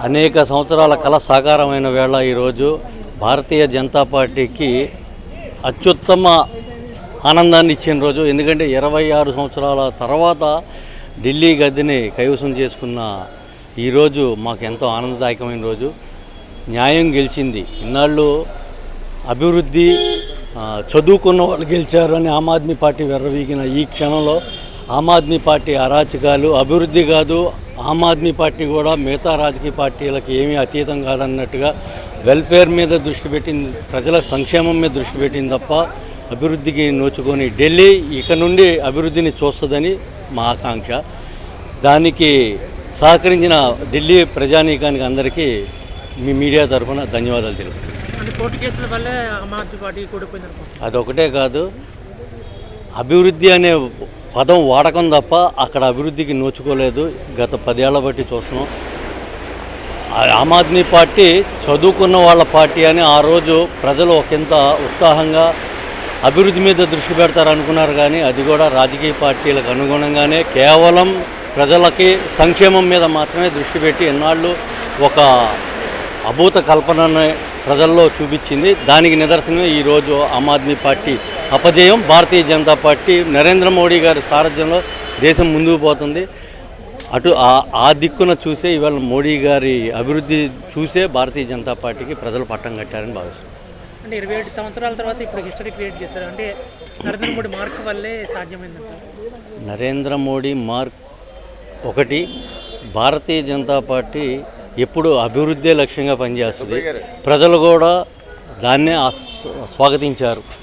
అనేక సంవత్సరాల కళ సాకారమైన వేళ ఈరోజు భారతీయ జనతా పార్టీకి అత్యుత్తమ ఆనందాన్ని ఇచ్చిన రోజు. ఎందుకంటే 26 సంవత్సరాల తర్వాత ఢిల్లీ గద్దెని కైవసం చేసుకున్న ఈరోజు మాకు ఎంతో ఆనందదాయకమైన రోజు. న్యాయం గెలిచింది. ఇన్నాళ్ళు అభివృద్ధి, చదువుకున్న వాళ్ళు గెలిచారు అని ఆమ్ ఆద్మీ పార్టీ వెర్రవీగిన ఈ క్షణంలో ఆమ్ ఆద్మీ పార్టీ అరాచకాలు, అభివృద్ధి కాదు, ఆమ్ ఆద్మీ పార్టీ కూడా మిగతా రాజకీయ పార్టీలకు ఏమీ అతీతం కాదన్నట్టుగా వెల్ఫేర్ మీద దృష్టి పెట్టింది, ప్రజల సంక్షేమం మీద దృష్టి పెట్టింది తప్ప అభివృద్ధికి నోచుకొని ఢిల్లీ ఇక నుండి అభివృద్ధిని చూస్తుందని మా ఆకాంక్ష. దానికి సహకరించిన ఢిల్లీ ప్రజానీకానికి అందరికీ మీ మీడియా తరఫున ధన్యవాదాలు తెలుపుతున్నాను. అదొకటే కాదు, అభివృద్ధి అనే పదం వాడకం తప్ప అక్కడ అభివృద్ధికి నోచుకోలేదు. గత 10 ఏళ్ల బట్టి చూస్తున్నాం. ఆమ్ ఆద్మీ పార్టీ చదువుకున్న వాళ్ళ పార్టీ అని ఆ రోజు ప్రజలు ఒకంత ఉత్సాహంగా అభివృద్ధి మీద దృష్టి పెడతారనుకున్నారు. కానీ అది కూడా రాజకీయ పార్టీలకు అనుగుణంగానే కేవలం ప్రజలకి సంక్షేమం మీద మాత్రమే దృష్టి పెట్టి ఎన్నాళ్ళు ఒక అభూత కల్పనని ప్రజల్లో చూపించింది. దానికి నిదర్శనమే ఈరోజు ఆమ్ ఆద్మీ పార్టీ అపజయం. భారతీయ జనతా పార్టీ నరేంద్ర మోడీ గారి సారథ్యంలో దేశం ముందుకు పోతుంది. అటు ఆ దిక్కున చూసే ఇవాళ మోడీ గారి అభివృద్ధి చూసే భారతీయ జనతా పార్టీకి ప్రజలు పట్టం కట్టారని భావిస్తున్నారు. అంటే 27 సంవత్సరాల తర్వాత ఇప్పుడు హిస్టరీ క్రియేట్ చేశారు. అంటే నరేంద్ర మోడీ మార్క్ వల్లే సాధ్యమైందంట. నరేంద్ర మోడీ మార్క్ ఒకటి, భారతీయ జనతా పార్టీ ఎప్పుడు అభివృద్ధే లక్ష్యంగా పనిచేస్తుంది. ప్రజలు కూడా దాన్నే స్వాగతించారు.